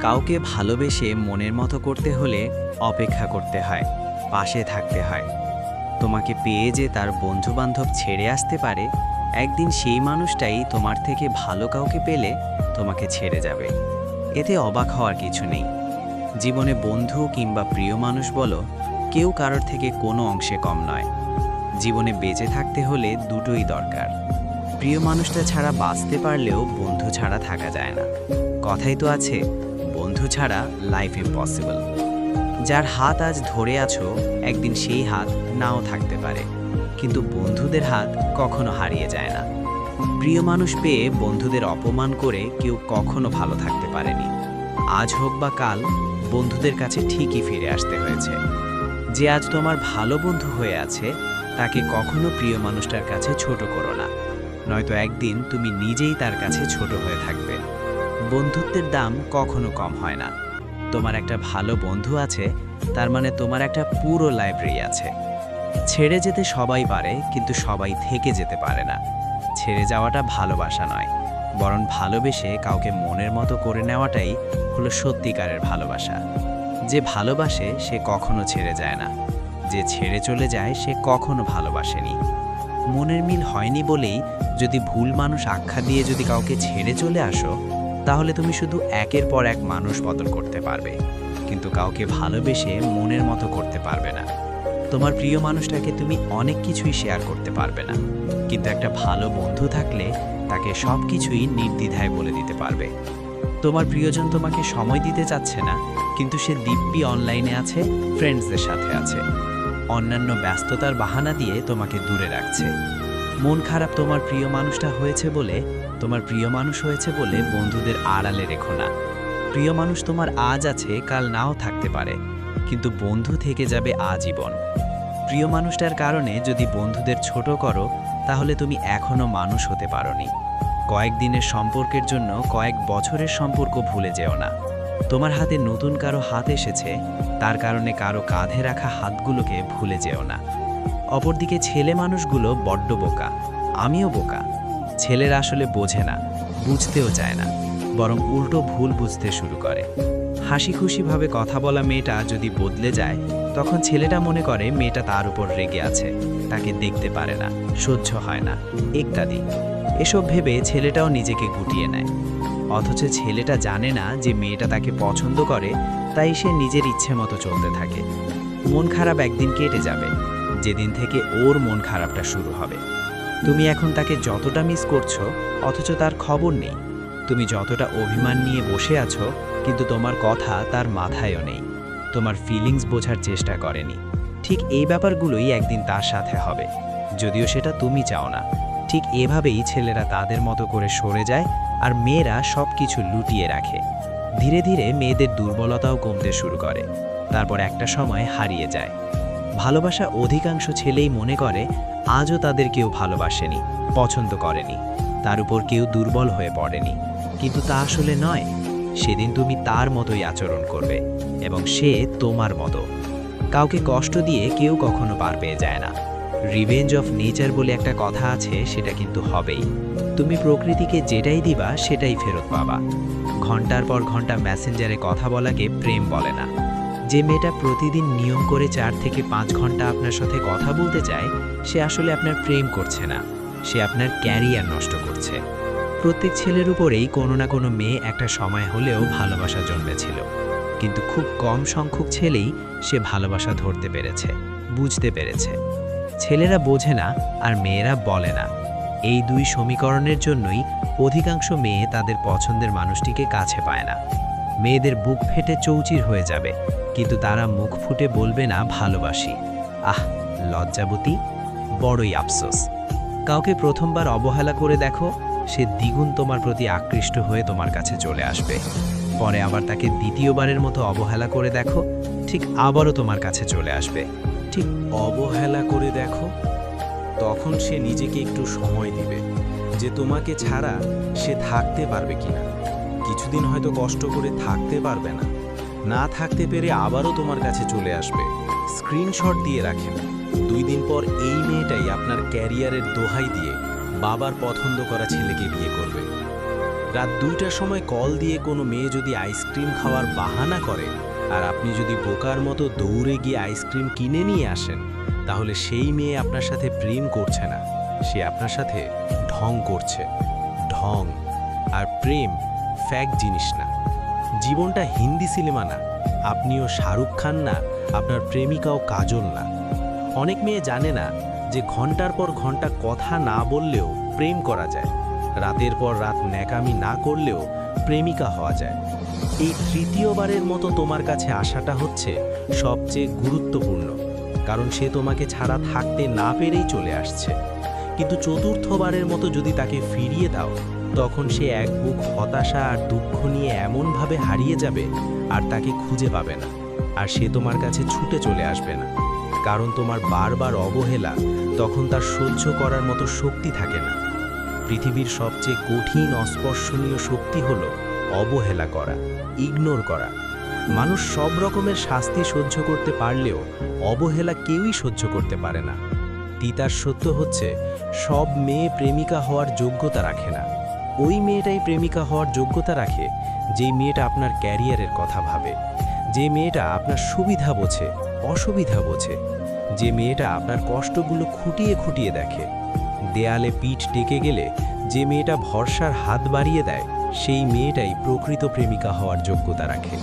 কাউকে ভালোবেসে মনের মতো করতে হলে অপেক্ষা করতে হয়, পাশে থাকতে হয়। তোমাকে পেয়ে যে তার বন্ধুবান্ধব ছেড়ে আসতে পারে, একদিন সেই মানুষটাই তোমার থেকে ভালো কাউকে পেলে তোমাকে ছেড়ে যাবে। এতে অবাক হওয়ার কিছু নেই। জীবনে বন্ধু কিংবা প্রিয় মানুষ বলো, কেউ কারোর থেকে কোনো অংশে কম নয়। জীবনে বেঁচে থাকতে হলে দুটোই দরকার। প্রিয় মানুষটা ছাড়া বাঁচতে পারলেও বন্ধু ছাড়া থাকা যায় না। কথাই তো আছে, বন্ধু ছাড়া লাইফ ইম্পসিবল। যার হাত আজ ধরে আছো, একদিন সেই হাত নাও থাকতে পারে, কিন্তু বন্ধুদের হাত কখনো হারিয়ে যায় না। প্রিয় মানুষ পেয়ে বন্ধুদের অপমান করে কেউ কখনো ভালো থাকতে পারেনি। আজ হোক বা কাল বন্ধুদের কাছে ঠিকই ফিরে আসতে হয়েছে। যে আজ তোমার ভালো বন্ধু হয়ে আছে, তাকে কখনো প্রিয় মানুষটার কাছে ছোট করো না, নয়তো একদিন তুমি নিজেই তার কাছে ছোট হয়ে থাকবে। বন্ধুত্বের দাম কখনো কম হয় না। তোমার একটা ভালো বন্ধু আছে, তার মানে তোমার একটা পুরো লাইব্রেরি আছে। ছেড়ে যেতে সবাই পারে, কিন্তু সবাই থেকে যেতে পারে না। ছেড়ে যাওয়াটা ভালোবাসা নয়, বরং ভালোবেসে কাউকে মনের মতো করে নেওয়াটাই হলো সত্যিকারের ভালোবাসা। যে ভালোবাসে সে কখনো ছেড়ে যায় না, যে ছেড়ে চলে যায় সে কখনো ভালোবাসেনি। মনের মিল হয়নি বলেই যদি ভুল মানুষ আখ্যা দিয়ে যদি কাউকে ছেড়ে চলে আসো, তাহলে তুমি শুধু একের পর এক মানুষ বদল করতে পারবে, কিন্তু কাউকে ভালোবেসে মনের মতো করতে পারবে না। তোমার প্রিয় মানুষটাকে তুমি অনেক কিছুই শেয়ার করতে পারবে না, কিন্তু একটা ভালো বন্ধু থাকলে তাকে সব কিছুই নির্দ্বিধায় বলে দিতে পারবে। তোমার প্রিয়জন তোমাকে সময় দিতে চাচ্ছে না, কিন্তু সে দিব্যি অনলাইনে আছে, ফ্রেন্ডসদের সাথে আছে। অন্যান্য ব্যস্ততার বাহানা দিয়ে তোমাকে দূরে রাখছে। মন খারাপ তোমার প্রিয় মানুষটা হয়েছে বলে, তোমার প্রিয় মানুষ হয়েছে বলে বন্ধুদের আড়ালে রেখো না। প্রিয় মানুষ তোমার আজ আছে, কাল নাও থাকতে পারে, কিন্তু বন্ধু থেকে যাবে আজীবন। প্রিয় মানুষটার কারণে যদি বন্ধুদের ছোট করো, তাহলে তুমি এখনো মানুষ হতে পারোনি। কয়েকদিনের সম্পর্কের জন্য কয়েক বছরের সম্পর্ক ভুলে যেও না। তোমার হাতে নতুন কারো হাত এসেছে, তার কারণে কারো কাঁধে রাখা হাতগুলোকে ভুলে যেও না। অপরদিকে ছেলে মানুষগুলো বড্ড বোকা, আমিও বোকা। ছেলেরা আসলে বোঝে না, বুঝতেও চায় না, বরং উল্টো ভুল বুঝতে শুরু করে। হাসি খুশিভাবে কথা বলা মেয়েটা যদি বদলে যায়, তখন ছেলেটা মনে করে মেয়েটা তার উপর রেগে আছে, তাকে দেখতে পারে না, সহ্য হয় না, ইত্যাদি। এসব ভেবে ছেলেটাও নিজেকে গুটিয়ে নেয়। অথচ ছেলেটা জানে না যে মেয়েটা তাকে পছন্দ করে, তাই সে নিজের ইচ্ছে মতো চলতে থাকে। মন খারাপ একদিন কেটে যাবে, যেদিন থেকে ওর মন খারাপটা শুরু হবে। তুমি এখন তাকে যতটা মিস করছো, অথচ তার খবর নেই। তুমি যতটা অভিমান নিয়ে বসে আছো, কিন্তু তোমার কথা তার মাথায়ও নেই। তোমার ফিলিংস বোঝার চেষ্টা করেনি। ঠিক এই ব্যাপারগুলোই একদিন তার সাথে হবে, যদিও সেটা তুমি চাও না। ঠিক এভাবেই ছেলেরা তাদের মতো করে সরে যায়, আর মেয়েরা সব কিছু লুটিয়ে রাখে। ধীরে ধীরে মেয়েদের দুর্বলতাও কমতে শুরু করে, তারপর একটা সময় হারিয়ে যায়। ভালোবাসা অধিকাংশ ছেলেই মনে করে আজও তাদের কেউ ভালোবাসেনি, পছন্দ করেনি, তার উপর কেউ দুর্বল হয়ে পড়েনি। কিন্তু তা আসলে নয়। সেদিন তুমি তার মতোই আচরণ করবে, এবং সে তোমার মতো। কাউকে কষ্ট দিয়ে কেউ কখনো পার পেয়ে যায় না। রিভেঞ্জ অফ নেচার বলে একটা কথা আছে, সেটা কিন্তু হবেই। তুমি প্রকৃতিকে যেটাই দিবা সেটাই ফেরত পাবা। ঘন্টার পর ঘন্টা মেসেঞ্জারে কথা বলাকে প্রেম বলে না। যে মেয়েটা প্রতিদিন নিয়ম করে 4 থেকে 5 ঘন্টা আপনার সাথে কথা বলতে চায়, সে আসলে আপনার প্রেম করছে না, সে আপনার ক্যারিয়ার নষ্ট করছে। প্রত্যেক ছেলের উপরেই কোনো না কোনো মেয়ে একটা সময় হলেও ভালোবাসা জন্মেছিল, কিন্তু খুব কম সংখ্যক ছেলেই সে ভালোবাসা ধরতে পেরেছে, বুঝতে পেরেছে। ছেলেরা বোঝে না আর মেয়েরা বলে না। এই দুই সমীকরণের জন্যই অধিকাংশ মেয়ে তাদের পছন্দের মানুষটিকে কাছে পায় না। মেয়েদের বুক ফেটে চৌচির হয়ে যাবে, কিন্তু তারা মুখ ফুটে বলবে না ভালোবাসি। আহ, লজ্জাবতী, বড়ই আফসোস। কাউকে প্রথমবার অবহেলা করে দেখো, সে দ্বিগুণ তোমার প্রতি আকৃষ্ট হয়ে তোমার কাছে চলে আসবে। পরে আবার তাকে দ্বিতীয়বারের মতো অবহেলা করে দেখো, ঠিক আবারও তোমার কাছে চলে আসবে। ঠিক অবহেলা করে দেখো, তখন সে নিজেকে একটু সময় দিবে যে তোমাকে ছাড়া সে থাকতে পারবে কিনা। কিছুদিন হয়তো কষ্ট করে থাকতে পারবে না, না থাকতে পেরে আবারও তোমার কাছে চলে আসবে। স্ক্রিনশট দিয়ে রাখেন, 2 দিন পর এই মেয়েটাই আপনার ক্যারিয়ারের দোহাই দিয়ে বাবার পছন্দ করা ছেলেকে বিয়ে করবে। রাত 2টার সময় কল দিয়ে কোনো মেয়ে যদি আইসক্রিম খাওয়ার বাহানা করে আর আপনি যদি বোকার মতো দৌড়ে গিয়ে আইসক্রিম কিনে নিয়ে আসেন, তাহলে সেই মেয়ে আপনার সাথে প্রেম করছে না, সে আপনার সাথে ঢং করছে। ঢং আর প্রেম ফ্যাক জিনিস না। জীবনটা হিন্দি সিনেমা না, আপনিও শাহরুখ খান না, আপনার প্রেমিকাও কাজল না। অনেক মেয়ে জানে না যে ঘন্টার পর ঘন্টা কথা না বললেও প্রেম করা যায়, রাতের পর রাত ন্যাকামি না করলেও প্রেমিকা হওয়া যায়। এই তৃতীয়বারের মতো তোমার কাছে আসাটা হচ্ছে সবচেয়ে গুরুত্বপূর্ণ, কারণ সে তোমাকে ছাড়া থাকতে না পেরেই চলে আসছে। কিন্তু চতুর্থবারের মতো যদি তাকে ফিরিয়ে দাও, তখন সে এক বুক হতাশা আর দুঃখ নিয়ে এমনভাবে হারিয়ে যাবে আর তাকে খুঁজে পাবে না, আর সে তোমার কাছে ছুটে চলে আসবে না। কারণ তোমার বারবার অবহেলা তখন তার সহ্য করার মতো শক্তি থাকে না। পৃথিবীর সবচেয়ে কঠিন অস্পর্শনীয় শক্তি হলো অবহেলা করা, ইগনোর করা। মানুষ সব রকমের শাস্তি সহ্য করতে পারলেও অবহেলা কেউই সহ্য করতে পারে না। তিতার সত্য হচ্ছে, সব মেয়ে প্রেমিকা হওয়ার যোগ্যতা রাখে না। ওই মেয়েটাই প্রেমিকা হওয়ার যোগ্যতা রাখে যেই মেয়েটা আপনার ক্যারিয়ারের কথা ভাবে, যে মেয়েটা আপনার সুবিধা বোঝে, অসুবিধা বোঝে, যে মেয়েটা আপনার কষ্টগুলো খুঁটিয়ে খুঁটিয়ে দেখে। দেয়ালে পিঠ টেকে গেলে যে মেয়েটা ভরসার হাত বাড়িয়ে দেয়, সেই মেয়েটাই প্রকৃত প্রেমিকা হওয়ার যোগ্যতা রাখে।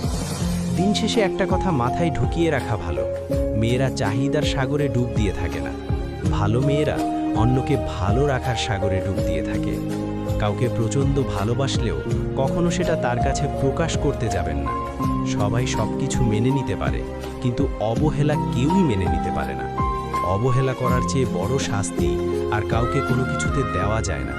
দিন শেষে একটা কথা মাথায় ঢুকিয়ে রাখা ভালো, মেয়েরা চাহিদার সাগরে ডুব দিয়ে থাকে না, ভালো মেয়েরা অন্যকে ভালো রাখার সাগরে ডুব দিয়ে থাকে। কাউকে প্রচণ্ড ভালোবাসলেও কখনো সেটা তার কাছে প্রকাশ করতে যাবেন না। সবাই সবকিছু মেনে নিতে পারে, কিন্তু অবহেলা কেউই মেনে নিতে পারে না। অবহেলা করার চেয়ে বড় শাস্তি আর কাউকে কোনো কিছুতে দেওয়া যায় না।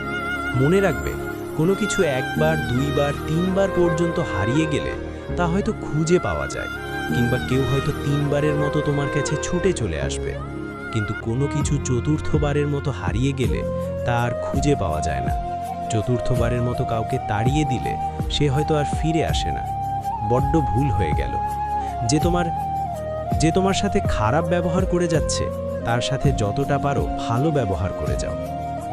মনে রাখবে, কোনো কিছু একবার, দুইবার, তিনবার পর্যন্ত হারিয়ে গেলে তা হয়তো খুঁজে পাওয়া যায়, কিংবা কেউ হয়তো 3বারের মতো তোমার কাছে ছুটে চলে আসবে। কিন্তু কোনো কিছু চতুর্থবারের মতো হারিয়ে গেলে তা আর খুঁজে পাওয়া যায় না। চতুর্থবারের মতো কাউকে তাড়িয়ে দিলে সে হয়তো আর ফিরে আসে না। বড্ড ভুল হয়ে গেল। যে তোমার সাথে খারাপ ব্যবহার করে যাচ্ছে, তার সাথে যতটা পারো ভালো ব্যবহার করে যাও।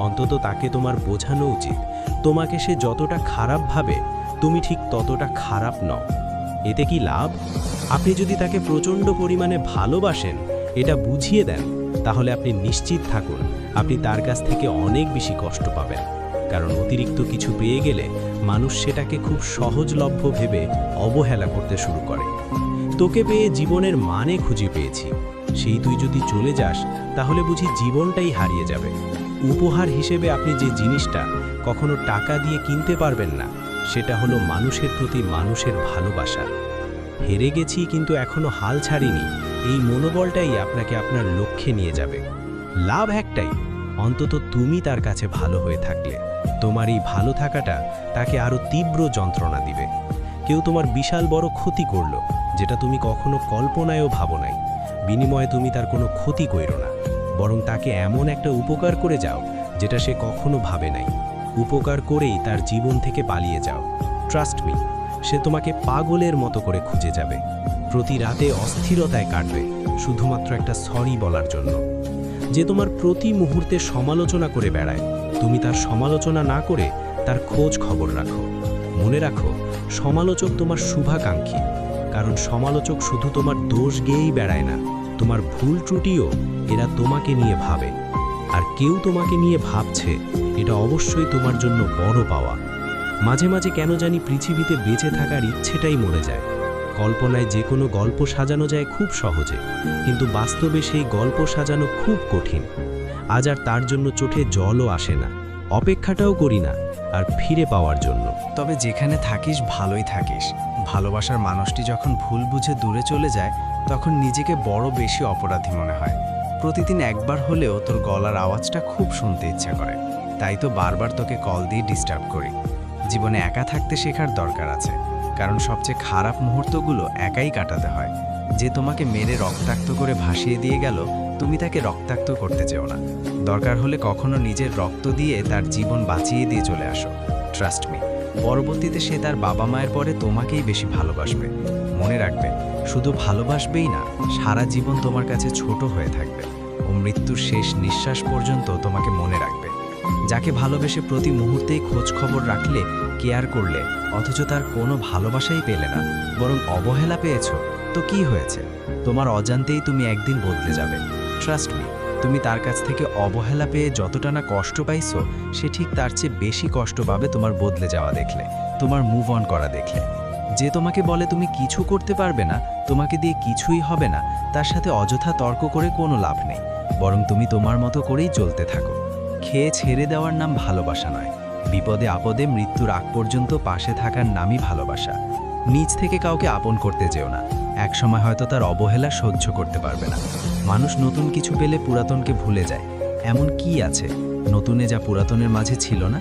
অন্তত তাকে তোমার বোঝানো উচিত, তোমাকে সে যতটা খারাপ ভাবে, তুমি ঠিক ততটা খারাপ নও। এতে কি লাভ? আপনি যদি তাকে প্রচণ্ড পরিমাণে ভালোবাসেন, এটা বুঝিয়ে দেন, তাহলে আপনি নিশ্চিত থাকুন আপনি তার কাছ থেকে অনেক বেশি কষ্ট পাবেন। কারণ অতিরিক্ত কিছু পেয়ে গেলে মানুষ সেটাকে খুব সহজলভ্য ভেবে অবহেলা করতে শুরু করে। তোকে পেয়ে জীবনের মানে খুঁজে পেয়েছি, সেই তুই যদি চলে যাস, তাহলে বুঝি জীবনটাই হারিয়ে যাবে। উপহার হিসেবে আপনি যে জিনিসটা কখনো টাকা দিয়ে কিনতে পারবেন না, সেটা হলো মানুষের প্রতি মানুষের ভালোবাসা। হেরে গেছি কিন্তু এখনো হাল ছাড়িনি, এই মনোবলটাই আপনাকে আপনার লক্ষ্যে নিয়ে যাবে। লাভ একটাই, অন্তত তুমি তার কাছে ভালো হয়ে থাকলে। তোমার এই ভালো থাকাটা তাকে আরও তীব্র যন্ত্রণা দিবে। কেউ তোমার বিশাল বড় ক্ষতি করলো, যেটা তুমি কখনো কল্পনায়ও ভাবো নাই। বিনিময়ে তুমি তার কোনো ক্ষতি কইরো না, বরং তাকে এমন একটা উপকার করে যাও যেটা সে কখনো ভাবে নাই। উপকার করেই তার জীবন থেকে পালিয়ে যাও। ট্রাস্ট মি, সে তোমাকে পাগলের মতো করে খুঁজে যাবে। প্রতি রাতে অস্থিরতায় কাটবে শুধুমাত্র একটা সরি বলার জন্য। যে তোমার প্রতি মুহূর্তে সমালোচনা করে বেড়ায়, তুমি তার সমালোচনা না করে তার খোঁজ খবর রাখো। মনে রাখো, সমালোচক তোমার শুভাকাঙ্ক্ষী, কারণ সমালোচক শুধু তোমার দোষ গেয়েই বেড়ায় না, তোমার ভুল ত্রুটিও এরা তোমাকে নিয়ে ভাবে। আর কেউ তোমাকে নিয়ে ভাবছে, এটা অবশ্যই তোমার জন্য বড় পাওয়া। মাঝে মাঝে কেন জানি পৃথিবীতে বেঁচে থাকার ইচ্ছেটাই মরে যায়। কল্পনায় যে কোনো গল্প সাজানো যায় খুব সহজে, কিন্তু বাস্তবে সেই গল্প সাজানো খুব কঠিন। আজ আর তার জন্য চোখে জলও আসে না, অপেক্ষাটাও করি না আর ফিরে পাওয়ার জন্য। তবে যেখানে থাকিস ভালোই থাকিস। ভালোবাসার মানুষটি যখন ভুল বুঝে দূরে চলে যায়, তখন নিজেকে বড় বেশি অপরাধী মনে হয়। প্রতিদিন একবার হলেও তোর গলার আওয়াজটা খুব শুনতে ইচ্ছা করে, তাই তো বারবার তোকে কল দিয়ে ডিস্টার্ব করি। জীবনে একা থাকতে শেখার দরকার আছে, কারণ সবচেয়ে খারাপ মুহূর্তগুলো একাই কাটাতে হয়। যে তোমাকে মেরে রক্তাক্ত করে ভাসিয়ে দিয়ে গেল, তুমি তাকে রক্তাক্ত করতে চেও না। দরকার হলে কখনো নিজের রক্ত দিয়ে তার জীবন বাঁচিয়ে দিয়ে চলে আসো। ট্রাস্ট মি, পরবর্তীতে সে তার বাবা মায়ের পরে তোমাকেই বেশি ভালোবাসবে। মনে রাখবে, শুধু ভালোবাসবেই না, সারা জীবন তোমার কাছে ছোট হয়ে থাকবে ও মৃত্যুর শেষ নিঃশ্বাস পর্যন্ত তোমাকে মনে রাখবে। যাকে ভালোবেসে প্রতি মুহূর্তেই খোঁজ খবর রাখলে, কেয়ার করলে, অথচ তার কোনো ভালোবাসাই পেলে না, বরং অবহেলা পেয়েছো, তো কি হয়েছে? তোমার অজান্তেই তুমি একদিন বদলে যাবে। ট্রাস্ট মি, তুমি তার কাছ থেকে অবহেলা পেয়ে যতটা না কষ্ট পাইছো, সে ঠিক তার চেয়ে বেশি কষ্ট পাবে তোমার বদলে যাওয়া দেখলে, তোমার মুভ অন করা দেখলে। যে তোমাকে বলে তুমি কিছু করতে পারবে না, তোমাকে দিয়ে কিছুই হবে না, তার সাথে অযথা তর্ক করে কোনো লাভ নেই, বরং তুমি তোমার মতো করেই চলতে থাকো। খেয়ে ছেড়ে দেওয়ার নাম ভালোবাসা নয়, বিপদে আপদে মৃত্যুর আগ পর্যন্ত পাশে থাকার নামই ভালোবাসা। নিজ থেকে কাউকে আপন করতে যেও না, একসময় হয়তো তার অবহেলা সহ্য করতে পারবে না। মানুষ নতুন কিছু পেলে পুরাতনকে ভুলে যায়। এমন কি আছে নতুনে যা পুরাতনের মাঝে ছিল না?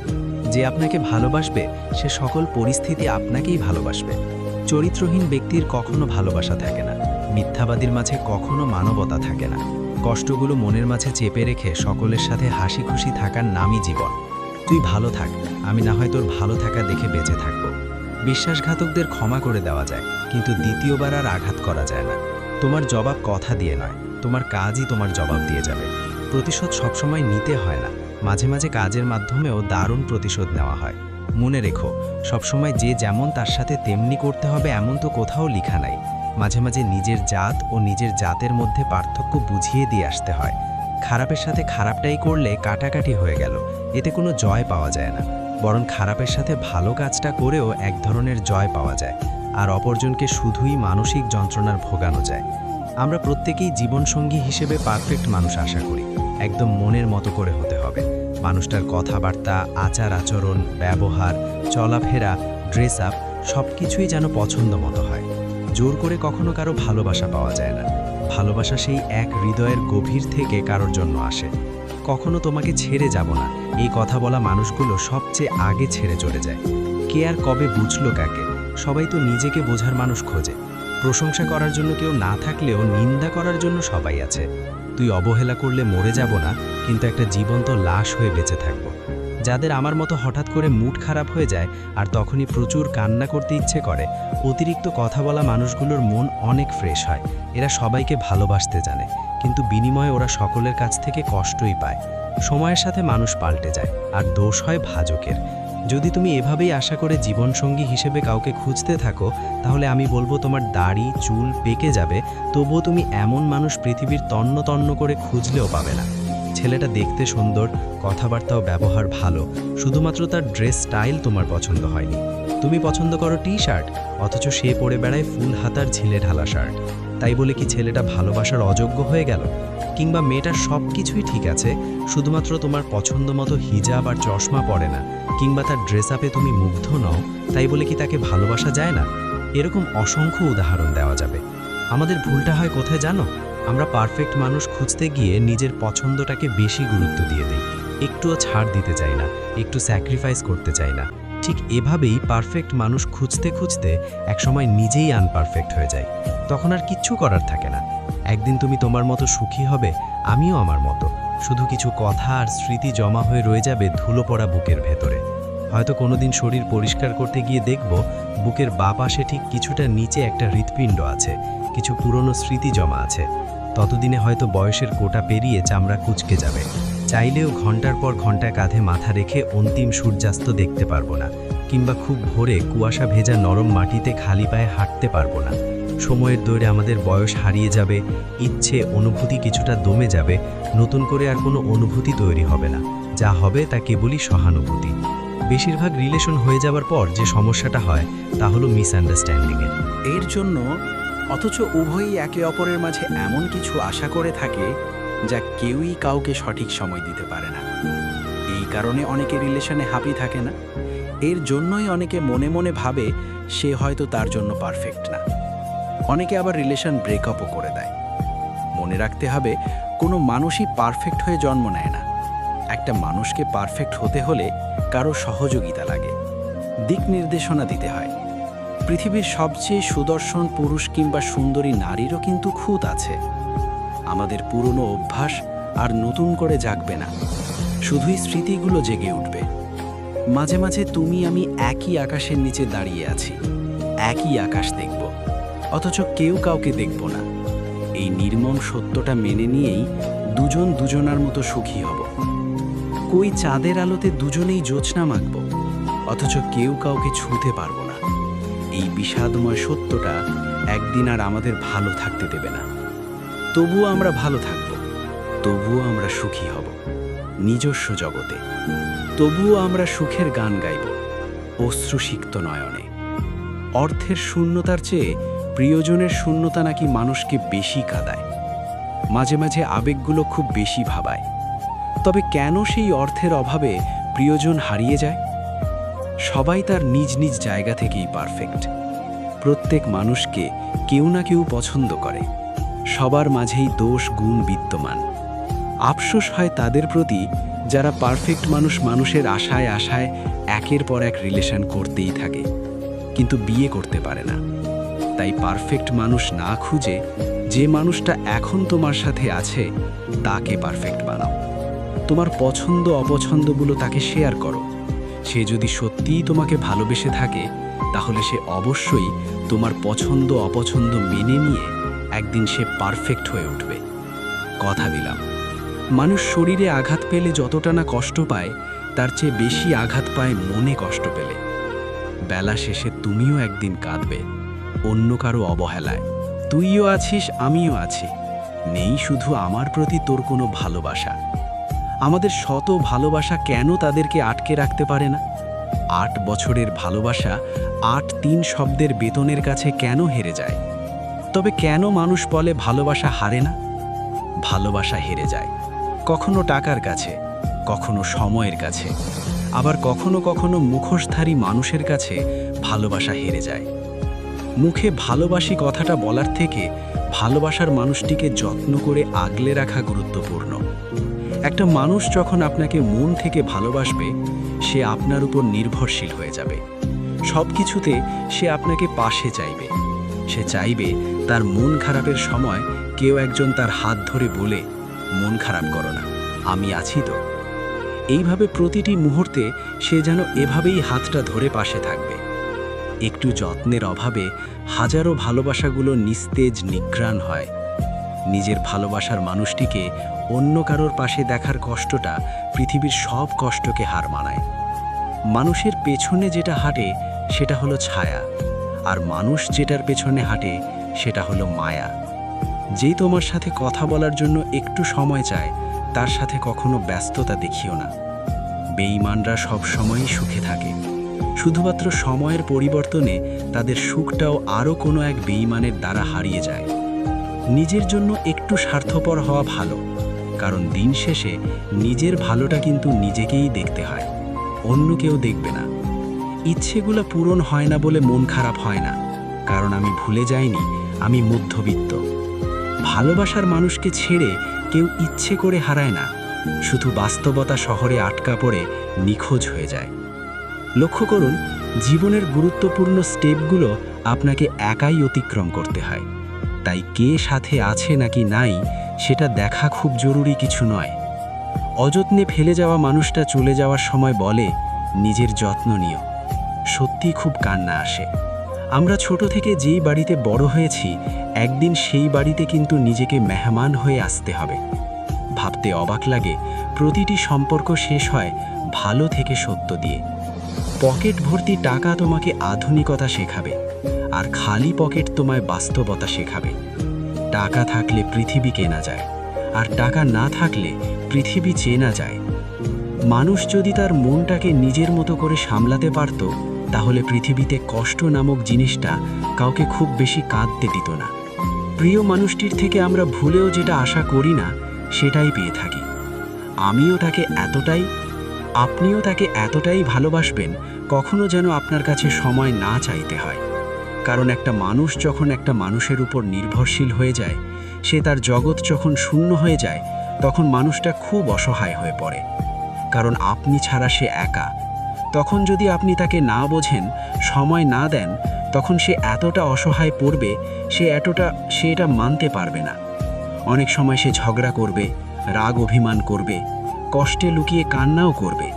যে আপনাকে ভালোবাসবে সে সকল পরিস্থিতি আপনাকেই ভালোবাসবে। চরিত্রহীন ব্যক্তির কখনো ভালোবাসা থাকে না, মিথ্যাবাদীর মাঝে কখনো মানবতা থাকে না। কষ্টগুলো মনের মাঝে চেপে রেখে সকলের সাথে হাসি খুশি থাকার নামই জীবন। তুই ভালো থাক, আমি না হয় তোর ভালো থাকা দেখে বেঁচে থাকব। বিশ্বাসঘাতকদের ক্ষমা করে দেওয়া যায়, কিন্তু দ্বিতীয়বার আর আঘাত করা যায় না। তোমার জবাব কথা দিয়ে নয়, তোমার কাজই তোমার জবাব দিয়ে যাবে। প্রতিশোধ সবসময় নিতে হয় না, মাঝে মাঝে কাজের মাধ্যমেও দারুণ প্রতিশোধ নেওয়া হয়। মনে রেখো, সবসময় যে যেমন তার সাথে তেমনি করতে হবে এমন তো কোথাও লেখা নাই। মাঝে মাঝে নিজের জাত ও নিজের জাতের মধ্যে পার্থক্য বুঝিয়ে দিয়ে আসতে হয়। খারাপের সাথে খারাপটাই করলে কাটাকাটি হয়ে গেল, এতে কোনো জয় পাওয়া যায় না, বরং খারাপের সাথে ভালো কাজটা করেও এক ধরনের জয় পাওয়া যায়, আর অপরজনকে শুধুই মানসিক যন্ত্রণার ভোগানো যায়। আমরা প্রত্যেকেই জীবনসঙ্গী হিসেবে পারফেক্ট মানুষ আশা করি। একদম মনের মতো করে হতে হবে। মানুষটার কথাবার্তা, আচার আচরণ, ব্যবহার, চলাফেরা, ড্রেস আপ সব কিছুই যেন পছন্দ মতো হয়। জোর করে কখনো কারো ভালোবাসা পাওয়া যায় না। ভালোবাসা সেই এক হৃদয়ের গভীর থেকে কারোর জন্য আসে। কখনো তোমাকে ছেড়ে যাব না, এই কথা বলা মানুষগুলো সবচেয়ে আগে ছেড়ে চলে যায়। কে আর কবে বুঝলো কাকে? সবাই তো নিজেকে বোঝার মানুষ খোঁজে। প্রশংসা করার জন্য কেউ না থাকলেও নিন্দা করার জন্য সবাই আছে। তুই অবহেলা করলে মরে যাব না, কিন্তু একটা জীবন্ত লাশ হয়ে বেঁচে থাকব। যাদের আমার মতো হঠাৎ করে মুড খারাপ হয়ে যায় আর তখনই প্রচুর কান্না করতে ইচ্ছে করে, অতিরিক্ত কথা বলা মানুষগুলোর মন অনেক ফ্রেশ হয়। এরা সবাইকে ভালোবাসতে জানে, কিন্তু বিনিময়ে ওরা সকলের কাছ থেকে কষ্টই পায়। সময়ের সাথে মানুষ পাল্টে যায়, আর দোষ হয় ভাজকের। যদি তুমি এভাবেই আশা করে জীবনসঙ্গী হিসেবে কাউকে খুঁজতে থাকো, তাহলে আমি বলবো তোমার দাড়ি চুল পেকে যাবে, তবুও তুমি এমন মানুষ পৃথিবীর তন্ন তন্ন করে খুঁজলেও পাবে না। ছেলেটা দেখতে সুন্দর, কথাবার্তা ও ব্যবহার ভালো, শুধুমাত্র তার ড্রেস স্টাইল তোমার পছন্দ হয়নি। তুমি পছন্দ করো টি শার্ট, অথচ সে পরে বেড়ায় ফুল হাতার ঝিলে ঢালা শার্ট। তাই বলে কি ছেলেটা ভালোবাসার অযোগ্য হয়ে গেল? কিংবা মেয়েটার সব কিছুই ঠিক আছে, শুধুমাত্র তোমার পছন্দ মতো হিজাব আর চশমা পরে না, কিংবা তার ড্রেস আপে তুমি মুগ্ধ নও, তাই বলে কি তাকে ভালোবাসা যায় না? এরকম অসংখ্য উদাহরণ দেওয়া যাবে। আমাদের ভুলটা হয় কোথায় জানো? আমরা পারফেক্ট মানুষ খুঁজতে গিয়ে নিজের পছন্দটাকে বেশি গুরুত্ব দিয়ে দিই, একটুও ছাড় দিতে চাই না, একটু স্যাক্রিফাইস করতে চাই না। ঠিক এভাবেই পারফেক্ট মানুষ খুঁজতে খুঁজতে একসময় নিজেই আনপারফেক্ট হয়ে যায়। তখন আর কিচ্ছু করার থাকে না। একদিন তুমি তোমার মতো সুখী হবে, আমিও আমার মতো। শুধু কিছু কথা আর স্মৃতি জমা হয়ে রয়ে যাবে ধুলো পড়া বুকের ভেতরে। হয়তো কোনোদিন শরীর পরিষ্কার করতে গিয়ে দেখব বুকের বাঁ পাশে ঠিক কিছুটা নিচে একটা হৃৎপিণ্ড আছে, কিছু পুরনো স্মৃতি জমা আছে। ততদিনে হয়তো বয়সের কোটা পেরিয়ে চামড়া কুঁচকে যাবে। চাইলেও ঘন্টার পর ঘন্টা কাঁধে মাথা রেখে অন্তিম সূর্যাস্ত দেখতে পারবো না, কিংবা খুব ভোরে কুয়াশা ভেজা নরম মাটিতে খালি পায়ে হাঁটতে পারবো না। সময়ের দৌড়ে আমাদের বয়স হারিয়ে যাবে, ইচ্ছে অনুভূতি কিছুটা দমে যাবে, নতুন করে আর কোনো অনুভূতি তৈরি হবে না। যা হবে তা কেবলই সহানুভূতি। বেশিরভাগ রিলেশন হয়ে যাবার পর যে সমস্যাটা হয় তা হলো মিসআন্ডারস্ট্যান্ডিংয়ের। এর জন্য অথচ উভয়ই একে অপরের মাঝে এমন কিছু আশা করে থাকে যা কেউই কাউকে সঠিক সময় দিতে পারে না। এই কারণে অনেকে রিলেশনে হ্যাপি থাকে না। এর জন্যই অনেকে মনে মনে ভাবে সে হয়তো তার জন্য পারফেক্ট না। অনেকে আবার রিলেশন ব্রেকআপও করে দেয়। মনে রাখতে হবে, কোনো মানুষই পারফেক্ট হয়ে জন্ম নেয় না। একটা মানুষকে পারফেক্ট হতে হলে কারো সহযোগিতা লাগে, দিক নির্দেশনা দিতে হয়। পৃথিবীর সবচেয়ে সুদর্শন পুরুষ কিংবা সুন্দরী নারীরও কিন্তু খুঁত আছে। আমাদের পুরনো অভ্যাস আর নতুন করে জাগবে না, শুধুই স্মৃতিগুলো জেগে উঠবে। মাঝে মাঝে তুমি আমি একই আকাশের নিচে দাঁড়িয়ে আছি, একই আকাশ দেখব, অথচ কেউ কাউকে দেখব না। এই নির্মম সত্যটা মেনে নিয়েই দুজন দুজনার মতো সুখী হব। কই চাঁদের আলোতে দুজনেই জ্যোৎস্না মাখব, অথচ কেউ কাউকে ছুঁতে পারবো না। এই বিষাদময় সত্যটা একদিন আর আমাদের ভালো থাকতে দেবে না। তবুও আমরা ভালো থাকব, তবুও আমরা সুখী হব নিজস্ব জগতে, তবুও আমরা সুখের গান গাইব অশ্রুসিক্ত নয়নে। অর্থের শূন্যতার চেয়ে প্রিয়জনের শূন্যতা নাকি মানুষকে বেশি কাঁদায়। মাঝে মাঝে আবেগগুলো খুব বেশি ভাবায়। তবে কেন সেই অর্থের অভাবে প্রিয়জন হারিয়ে যায়? সবাই তার নিজ নিজ জায়গা থেকেই পারফেক্ট। প্রত্যেক মানুষকে কেউ না কেউ পছন্দ করে। সবার মাঝেই দোষ গুণ বিদ্যমান। আফসোস হয় তাদের প্রতি যারা পারফেক্ট মানুষ মানুষের আশায় আশায় একের পর এক রিলেশন করতেই থাকে, কিন্তু বিয়ে করতে পারে না। তাই পারফেক্ট মানুষ না খুঁজে যে মানুষটা এখন তোমার সাথে আছে তাকে পারফেক্ট বানাও। তোমার পছন্দ অপছন্দগুলো তাকে শেয়ার করো। সে যদি সত্যিই তোমাকে ভালোবেসে থাকে তাহলে সে অবশ্যই তোমার পছন্দ অপছন্দ মেনে নিয়ে একদিন সে পারফেক্ট হয়ে উঠবে। কথা দিলাম, মানুষ শরীরে আঘাত পেলে যতটা না কষ্ট পায় তার চেয়ে বেশি আঘাত পায় মনে কষ্ট পেলে। বেলা শেষে তুমিও একদিন কাঁদবে অন্য কারো অবহেলায়। তুইও আছিস, আমিও আছি, নেই শুধু আমার প্রতি তোর কোনো ভালোবাসা। আমাদের শত ভালোবাসা কেন তাদেরকে আটকে রাখতে পারে না? 8 বছরের ভালোবাসা 8-3 শব্দের বেতনের কাছে কেন হেরে যায়? তবে কেন মানুষ বলে ভালোবাসা হারে না? ভালোবাসা হেরে যায় কখনো টাকার কাছে, কখনো সময়ের কাছে, আবার কখনো কখনো মুখোশধারী মানুষের কাছে ভালোবাসা হেরে যায়। মুখে ভালোবাসি কথাটা বলার থেকে ভালোবাসার মানুষটিকে যত্ন করে আগলে রাখা গুরুত্বপূর্ণ। একটা মানুষ যখন আপনাকে মন থেকে ভালোবাসবে সে আপনার উপর নির্ভরশীল হয়ে যাবে। সব কিছুতে সে আপনাকে পাশে চাইবে। সে চাইবে তার মন খারাপের সময় কেউ একজন তার হাত ধরে বলে, মন খারাপ করো না, আমি আছি তো। এইভাবে প্রতিটি মুহূর্তে সে যেন এভাবেই হাতটা ধরে পাশে থাকবে। একটু যত্নের অভাবে হাজারো ভালোবাসাগুলো নিস্তেজ নিঘ্রাণ হয়। নিজের ভালোবাসার মানুষটিকে অন্য কারোর পাশে দেখার কষ্টটা পৃথিবীর সব কষ্টকে হার মানায়। মানুষের পেছনে যেটা হাঁটে সেটা হলো ছায়া, আর মানুষ যেটার পেছনে হাঁটে সেটা হলো মায়া। যেই তোমার সাথে কথা বলার জন্য একটু সময় চায় তার সাথে কখনো ব্যস্ততা দেখিও না। বেঈমানরা সব সময়ই সুখে থাকে, শুধুমাত্র সময়ের পরিবর্তনে তাদের সুখটাও আরও কোনো এক বেঈমানের দ্বারা হারিয়ে যায়। নিজের জন্য একটু স্বার্থপর হওয়া ভালো, কারণ দিন শেষে নিজের ভালোটা কিন্তু নিজেকেই দেখতে হয়, অন্য কেউ দেখবে না। ইচ্ছেগুলো পূরণ হয় না বলে মন খারাপ হয় না, কারণ আমি ভুলে যাইনি আমি মধ্যবিত্ত। ভালোবাসার মানুষকে ছেড়ে কেউ ইচ্ছে করে হারায় না, শুধু বাস্তবতা শহরে আটকা পড়ে নিখোঁজ হয়ে যায়। লক্ষ্য করুন, জীবনের গুরুত্বপূর্ণ স্টেপগুলো আপনাকে একাই অতিক্রম করতে হয়। তাই কে সাথে আছে নাকি নাই সেটা দেখা খুব জরুরি কিছু নয়। অযত্নে ফেলে যাওয়া মানুষটা চলে যাওয়ার সময় বলে, নিজের যত্ন নিও। সত্যি খুব কান্না আসে। আমরা ছোট থেকে যেই বাড়িতে বড় হয়েছি একদিন সেই বাড়িতে কিন্তু নিজেকে মেহমান হয়ে আসতে হবে। ভাবতে অবাক লাগে, প্রতিটি সম্পর্ক শেষ হয় ভালো থেকে সত্য দিয়ে। পকেট ভর্তি টাকা তোমাকে আধুনিকতা শেখাবে, আর খালি পকেট তোমায় বাস্তবতা শেখাবে। টাকা থাকলে পৃথিবী কেনা যায়, আর টাকা না থাকলে পৃথিবী চেনা যায়। মানুষ যদি তার মনটাকে নিজের মতো করে সামলাতে পারত তাহলে পৃথিবীতে কষ্ট নামক জিনিসটা কাউকে খুব বেশি কাঁদতে দিত না। প্রিয় মানুষটির থেকে আমরা ভুলেও যেটা আশা করি না সেটাই পেয়ে থাকি। আমিও তাকে এতটাই, আপনিও তাকে এতটাই ভালোবাসবেন কখনো যেন আপনার কাছে সময় না চাইতে হয়। কারণ একটা মানুষ যখন একটা মানুষের উপর নির্ভরশীল হয়ে যায়, সে তার জগৎ যখন শূন্য হয়ে যায় তখন মানুষটা খুব অসহায় হয়ে পড়ে। কারণ আপনি ছাড়া সে একা। তখন যদি আপনি তাকে না বোঝেন, সময় না দেন, তখন সে এতটা অসহায় পড়বে, সে এটা মানতে পারবে না। অনেক সময় সে ঝগড়া করবে, রাগ অভিমান করবে, কষ্টে লুকিয়ে কান্নাও করবে।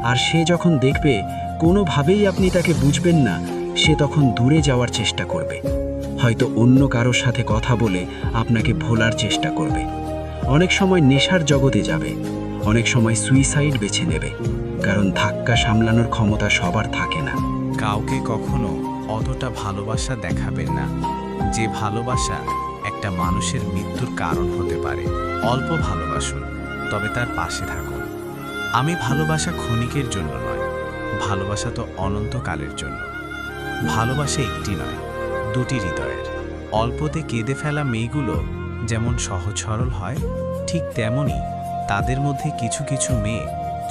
আর সে যখন দেখবে কোনোভাবেই আপনি তাকে বুঝবেন না, সে তখন দূরে যাওয়ার চেষ্টা করবে। হয়তো অন্য কারোর সাথে কথা বলে আপনাকে ভোলার চেষ্টা করবে। অনেক সময় নেশার জগতে যাবে, অনেক সময় সুইসাইড বেছে নেবে, কারণ ধাক্কা সামলানোর ক্ষমতা সবার থাকে না। কাউকে কখনো অতটা ভালোবাসা দেখাবেন না যে ভালোবাসা একটা মানুষের মৃত্যুর কারণ হতে পারে। অল্প ভালোবাসুন, তবে তার পাশে থাকুন। আমি ভালোবাসা ক্ষণিকের জন্য নয়, ভালোবাসা তো অনন্তকালের জন্য। ভালোবাসা একটি নয়, দুটি হৃদয়ের। অল্পতে কেঁদে ফেলা মেয়েগুলো যেমন সহজ সরল হয়, ঠিক তেমনি তাদের মধ্যে কিছু কিছু মেয়ে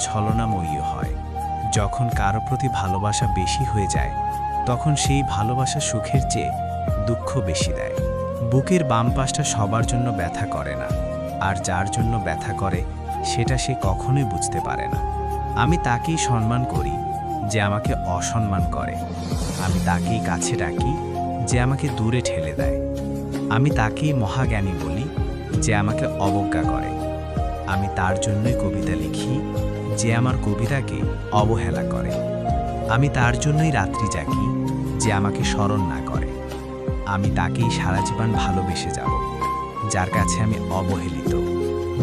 ছলনাময়ীও হয়। যখন কারো প্রতি ভালোবাসা বেশি হয়ে যায়, তখন সেই ভালোবাসা সুখের চেয়ে দুঃখ বেশি দেয়। বুকের বাম পাশটা সবার জন্য ব্যথা করে না, আর যার জন্য ব্যথা করে সেটা সে কখনোই বুঝতে পারে না। আমি তাকেই সম্মান করি যে আমাকে অসম্মান করে। আমি তাকেই কাছে ডাকি যে আমাকে দূরে ঠেলে দেয়। আমি তাকেই মহাজ্ঞানী বলি যে আমাকে অবজ্ঞা করে। আমি তার জন্যই কবিতা লিখি যে আমার কবিতাকে অবহেলা করে। আমি তার জন্যই রাত্রি জাগি যে আমাকে স্মরণ না করে। আমি তাকেই সারা জীবন ভালোবেসে যাব যার কাছে আমি অবহেলিত।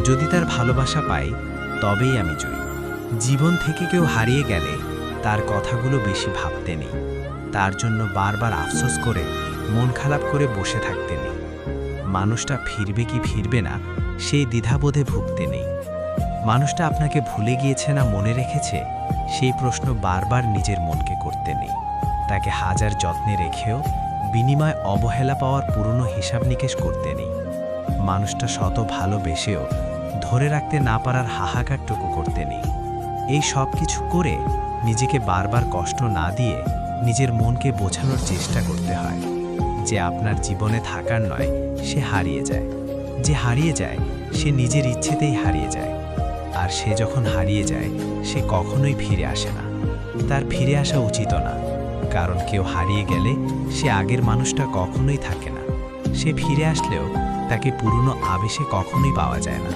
যদি তার ভালোবাসা পাই তবেই আমি জয়ী। জীবন থেকে কেউ হারিয়ে গেলে তার কথাগুলো বেশি ভাবতে নেই, তার জন্য বারবার আফসোস করে মন খারাপ করে বসে থাকতে নেই। মানুষটা ফিরবে কি ফিরবে না সেই দ্বিধাবোধে ভুগতে নেই। মানুষটা আপনাকে ভুলে গিয়েছে না মনে রেখেছে সেই প্রশ্ন বারবার নিজের মনকে করতে নেই। তাকে হাজার যত্নে রেখেও বিনিময় অবহেলা পাওয়ার পুরনো হিসাব নিকেশ করতে নেই। মানুষটা শত ভালোবেসেও ধরে রাখতে না পারার হাহাকারটুকু করতে নেই। এই সব কিছু করে নিজেকে বারবার কষ্ট না দিয়ে নিজের মনকে বোঝানোর চেষ্টা করতে হয় যে আপনার জীবনে থাকার নয়, সে হারিয়ে যায়। যে হারিয়ে যায় সে নিজের ইচ্ছেতেই হারিয়ে যায়, আর সে যখন হারিয়ে যায় সে কখনোই ফিরে আসে না। তার ফিরে আসা উচিত না, কারণ কেউ হারিয়ে গেলে সে আগের মানুষটা কখনোই থাকে না। সে ফিরে আসলেও তাকে পুরনো আবেশে কখনোই পাওয়া যায় না।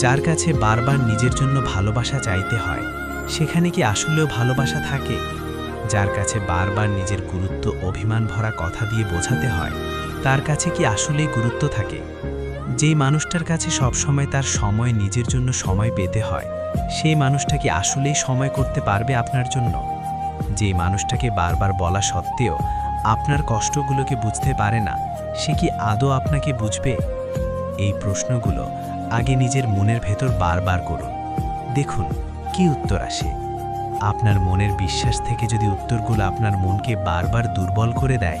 যার কাছে বারবার নিজের জন্য ভালোবাসা চাইতে হয়, সেখানে কি আসলেও ভালোবাসা থাকে? যার কাছে বারবার নিজের গুরুত্ব অভিমান ভরা কথা দিয়ে বোঝাতে হয়, তার কাছে কি আসলেই গুরুত্ব থাকে? যেই মানুষটার কাছে সবসময় তার সময় নিজের জন্য সময় পেতে হয়, সেই মানুষটা কি আসলেই সময় করতে পারবে আপনার জন্য? যেই মানুষটাকে বারবার বলা সত্ত্বেও আপনার কষ্টগুলোকে বুঝতে পারে না, সে কি আদৌ আপনাকে বুঝবে? এই প্রশ্নগুলো আগে নিজের মনের ভেতর বারবার করুন, দেখুন কি উত্তর আসে। আপনার মনের বিশ্বাস থেকে যদি উত্তরগুলো আপনার মনকে বারবার দুর্বল করে দেয়,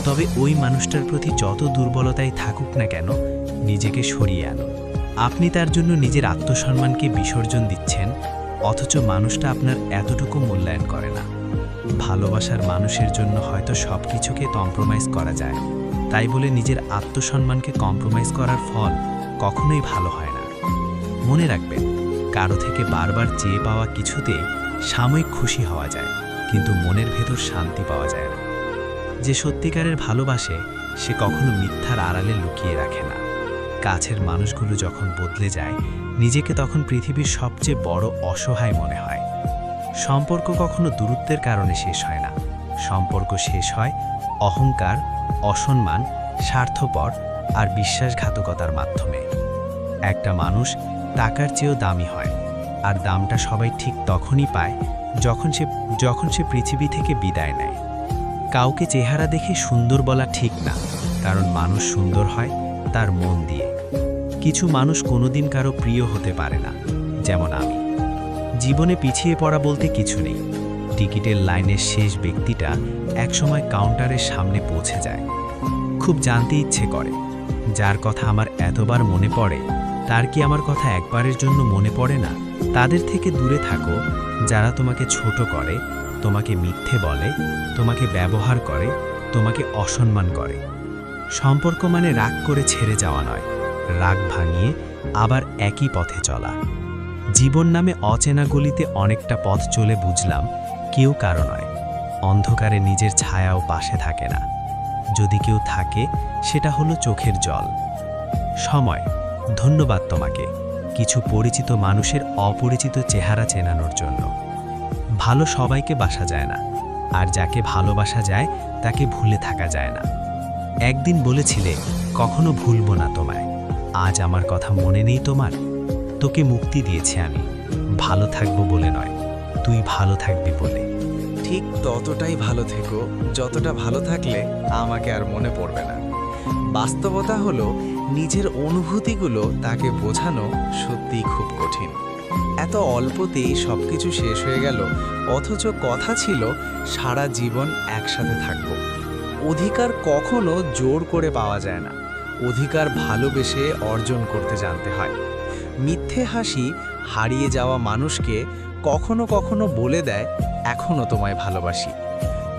তবে ওই মানুষটার প্রতি যত দুর্বলতাই থাকুক না কেন, নিজেকে সরিয়ে আনুন। আপনি তার জন্য নিজের আত্মসম্মানকে বিসর্জন দিচ্ছেন, অথচ মানুষটা আপনার এতটুকু মূল্যায়ন করে না। ভালোবাসার মানুষের জন্য হয়তো সব কিছুকে কম্প্রোমাইজ করা যায়, তাই বলে নিজের আত্মসম্মানকে কম্প্রোমাইজ করার ফল কখনোই ভালো হয় না। মনে রাখবেন, কারো থেকে বারবার চেয়ে পাওয়া কিছুতে সাময়িক খুশি হওয়া যায়, কিন্তু মনের ভেতর শান্তি পাওয়া যায় না। যে সত্যিকারের ভালোবাসে সে কখনো মিথ্যার আড়ালে লুকিয়ে রাখে না। কাছের মানুষগুলো যখন বদলে যায়, নিজেকে তখন পৃথিবীর সবচেয়ে বড় অসহায় মনে হয়। সম্পর্ক কখনো দূরত্বের কারণে শেষ হয় না। সম্পর্ক শেষ হয় অহংকার, অসম্মান, স্বার্থপর আর বিশ্বাসঘাতকতার মাধ্যমে। একটা মানুষ টাকার চেয়েও দামি হয়, আর দামটা সবাই ঠিক তখনই পায় যখন সে পৃথিবী থেকে বিদায় নেয়। কাউকে চেহারা দেখে সুন্দর বলা ঠিক না, কারণ মানুষ সুন্দর হয় তার মন দিয়ে। কিছু মানুষ কোনোদিন কারো প্রিয় হতে পারে না, যেমন আমি। জীবনে পিছিয়ে পড়া বলতে কিছু নেই। টিকিটের লাইনের শেষ ব্যক্তিটা একসময় কাউন্টারের সামনে পৌঁছে যায়। খুব জানতে ইচ্ছে করে, যার কথা আমার এতবার মনে পড়ে, তার কি আমার কথা একবারের জন্য মনে পড়ে না? তাদের থেকে দূরে থাকো যারা তোমাকে ছোট করে, তোমাকে মিথ্যে বলে, তোমাকে ব্যবহার করে, তোমাকে অসম্মান করে। সম্পর্ক মানে রাগ করে ছেড়ে যাওয়া নয়, রাগ ভাঙিয়ে আবার একই পথে চলা। জীবন নামে অচেনা গলিতে অনেকটা পথ চলে বুঝলাম, কেউ কারো নয়। অন্ধকারে নিজের ছায়াও পাশে থাকে না। যদি কেউ থাকে, সেটা হলো চোখের জল। সময়, ধন্যবাদ তোমাকে কিছু পরিচিত মানুষের অপরিচিত চেহারা চেনানোর জন্য। ভালো সবাইকে বাসা যায় না, আর যাকে ভালোবাসা যায় তাকে ভুলে থাকা যায় না। একদিন বলেছিলে, কখনো ভুলবো না তোমায়। আজ আমার কথা মনে নেই তোমার? তোকে মুক্তি দিয়েছি আমি, ভালো থাকবো বলে নয়, তুই ভালো থাকবি বলে। ঠিক ততটাই ভালো থেকো যতটা ভালো থাকলে আমাকে আর মনে পড়বে না। বাস্তবতা হলো নিজের অনুভূতিগুলো তাকে বোঝানো সত্যিই খুব কঠিন। এত অল্পতেই সবকিছু শেষ হয়ে গেল, অথচ কথা ছিল সারা জীবন একসাথে থাকব। অধিকার কখনো জোর করে পাওয়া যায় না, অধিকার ভালোবেসে অর্জন করতে জানতে হয়। মিথ্যে হাসি হারিয়ে যাওয়া মানুষকে কখনো কখনো বলে দেয় এখনো তোমায় ভালোবাসি।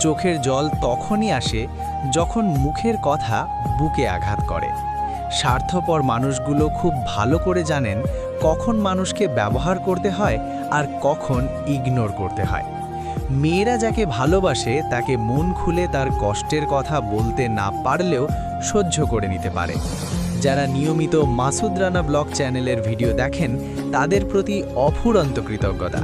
চোখের জল তখনই আসে যখন মুখের কথা বুকে আঘাত করে। স্বার্থপর মানুষগুলো খুব ভালো করে জানেন কখন মানুষকে ব্যবহার করতে হয় আর কখন ইগনোর করতে হয়। মেয়েরা যাকে ভালোবাসে তাকে মন খুলে তার কষ্টের কথা বলতে না পারলেও সহ্য করে নিতে পারে। যারা নিয়মিত মাসুদ রানা ব্লগ চ্যানেলের ভিডিও দেখেন তাদের প্রতি অফুরন্ত কৃতজ্ঞতা।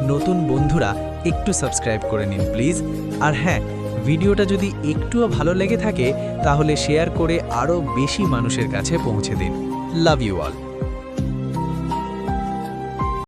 নতুন বন্ধুরা একটু সাবস্ক্রাইব করে নিন প্লিজ। আর হ্যাঁ, ভিডিওটা যদি একটুও ভালো লেগে থাকে তাহলে শেয়ার করে আরও বেশি মানুষের কাছে পৌঁছে দিন। Love you all.